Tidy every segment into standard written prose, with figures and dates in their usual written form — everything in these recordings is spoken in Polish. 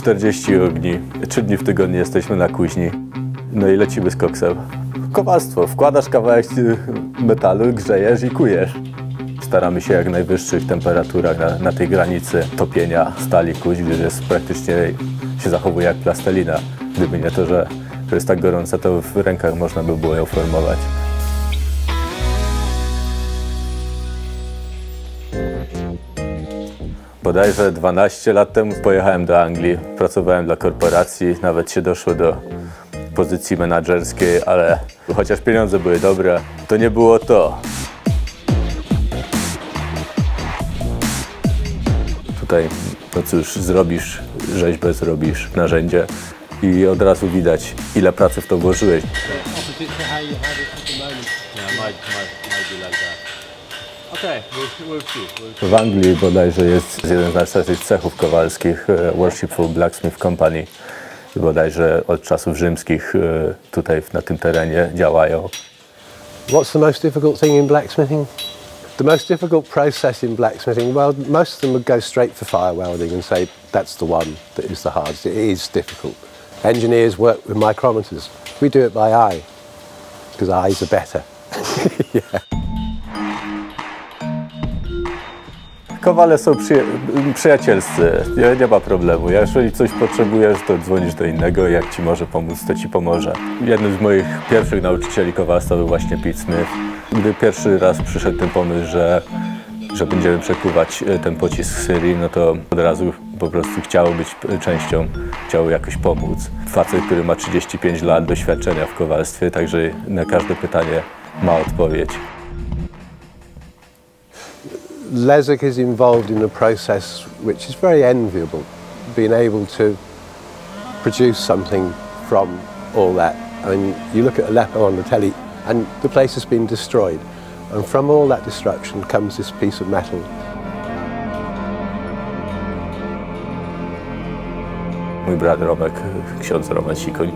40 ogni, 3 dni w tygodniu jesteśmy na kuźni, no i lecimy z koksem. Kowalstwo, wkładasz kawałek metalu, grzejesz i kujesz. Staramy się jak najwyższych temperaturach na tej granicy topienia stali kuć, gdyż jest praktycznie się zachowuje jak plastelina. Gdyby nie to, że jest tak gorąca, to w rękach można by było ją formować. Bodajże 12 lat temu pojechałem do Anglii, pracowałem dla korporacji, nawet się doszło do pozycji menadżerskiej, ale chociaż pieniądze były dobre, to nie było to. Tutaj, no cóż, zrobisz rzeźbę, zrobisz narzędzie i od razu widać, ile pracy w to włożyłeś. W Anglii bodajże jest jeden z najstarszych cechów kowalskich, Worshipful Blacksmith Company. Bodajże od czasów rzymskich tutaj na tym terenie działają. What's the most difficult thing in blacksmithing? The most difficult process in blacksmithing, well, most of them would go straight for fire welding and say that's the one that is the hardest. It is difficult. Engineers work with micrometers. We do it by eye, because eyes are better. Yeah. Kowale są przyjacielscy, nie ma problemu. Jeżeli coś potrzebujesz, to dzwonisz do innego i jak ci może pomóc, to ci pomoże. Jednym z moich pierwszych nauczycieli kowalstwa był właśnie Pete Smith. Gdy pierwszy raz przyszedł ten pomysł, że będziemy przekuwać ten pocisk z Syrii, no to od razu po prostu chciało być częścią, chciało jakoś pomóc. Facet, który ma 35 lat doświadczenia w kowalstwie, także na każde pytanie ma odpowiedź. Leszek is involved in a process which is very enviable, being able to produce something from all that. I mean, you look at Aleppo on the telly and the place has been destroyed, and from all that destruction comes this piece of metal. Mój brat Romek, ksiądz Roman Sikoń,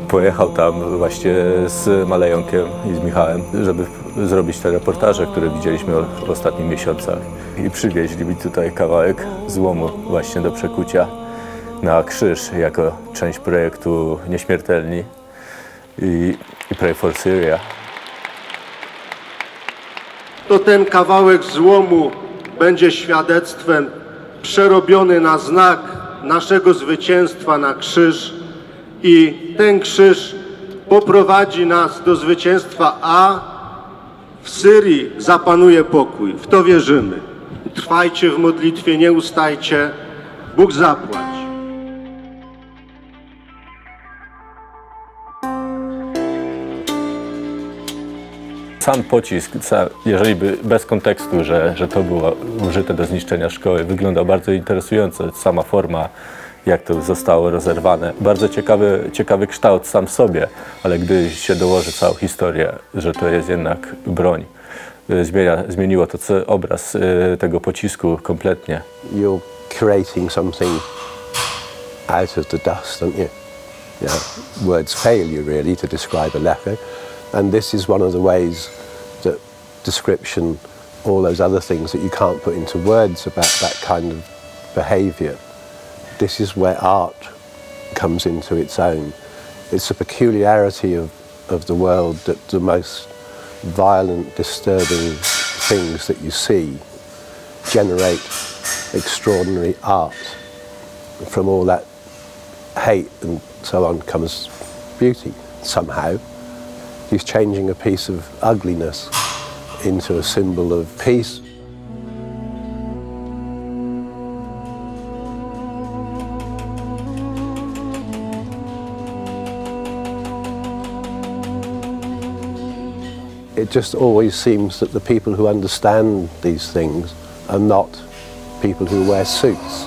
pojechał tam właśnie z Malejonkiem i z Michałem, żeby zrobić te reportaże, które widzieliśmy w ostatnich miesiącach. I przywieźli mi tutaj kawałek złomu właśnie do przekucia na krzyż jako część projektu Nieśmiertelni i Pray for Syria. To ten kawałek złomu będzie świadectwem przerobiony na znak naszego zwycięstwa na krzyż i ten krzyż poprowadzi nas do zwycięstwa, a w Syrii zapanuje pokój. W to wierzymy. Trwajcie w modlitwie, nie ustajcie. Bóg zapłać. Sam pocisk, jeżeli by bez kontekstu, że to było użyte do zniszczenia szkoły, wyglądał bardzo interesująco. Sama forma, jak to zostało rozerwane. Bardzo ciekawy kształt sam w sobie, ale gdy się dołoży całą historię, że to jest jednak broń, zmieniło to obraz tego pocisku kompletnie. You're creating something out of the dust, aren't you? Yeah. Words fail you really to describe Aleppo, and this is one of the ways that description, all those other things that you can't put into words about that kind of behaviour. This is where art comes into its own. It's a peculiarity of the world that the most violent, disturbing things that you see generate extraordinary art. From all that hate and so on comes beauty somehow. He's changing a piece of ugliness into a symbol of peace. It just always seems that the people who understand these things are not people who wear suits.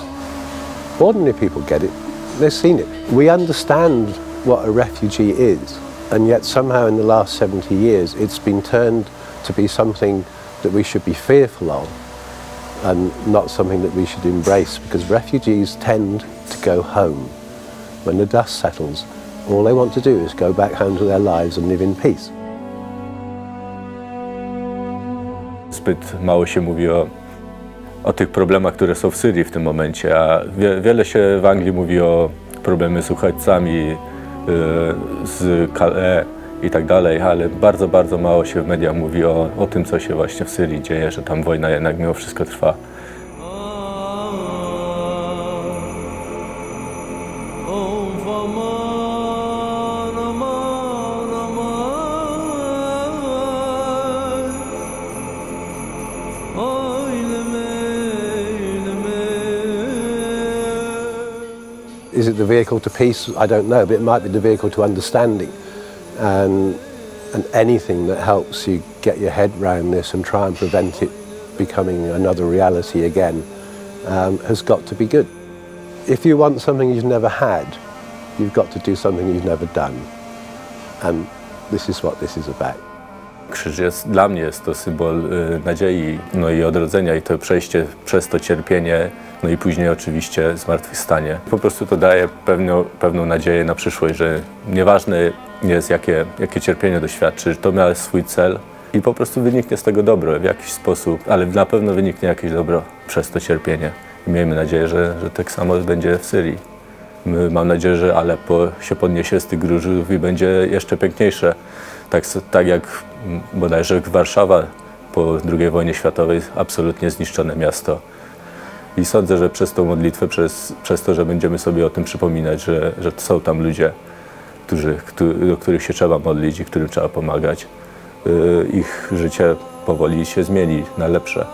Ordinary people get it, they've seen it. We understand what a refugee is, and yet somehow in the last 70 years it's been turned to be something that we should be fearful of and not something that we should embrace, because refugees tend to go home. When the dust settles, all they want to do is go back home to their lives and live in peace. Zbyt mało się mówi o tych problemach, które są w Syrii w tym momencie, a wiele się w Anglii mówi o problemie z uchodźcami, z Calais i tak dalej, ale bardzo, bardzo mało się w mediach mówi o tym, co się właśnie w Syrii dzieje, że tam wojna jednak mimo wszystko trwa. Is it the vehicle to peace? I don't know, but it might be the vehicle to understanding. And anything that helps you get your head round this and try and prevent it becoming another reality again has got to be good. If you want something you've never had, you've got to do something you've never done. And this is what this is about. Krzyż dla mnie jest to symbol nadziei, no i odrodzenia i to przejście przez to cierpienie, no i później oczywiście zmartwychwstanie. Po prostu to daje pewną nadzieję na przyszłość, że nieważne jest jakie cierpienie doświadczy, to ma swój cel i po prostu wyniknie z tego dobro w jakiś sposób, ale na pewno wyniknie jakieś dobro przez to cierpienie. I miejmy nadzieję, że tak samo będzie w Syrii. Mam nadzieję, że Aleppo się podniesie z tych gruzów i będzie jeszcze piękniejsze. Tak jak bodajże Warszawa po II wojnie światowej, absolutnie zniszczone miasto. I sądzę, że przez tą modlitwę, przez to, że będziemy sobie o tym przypominać, że są tam ludzie, do których się trzeba modlić i którym trzeba pomagać, ich życie powoli się zmieni na lepsze.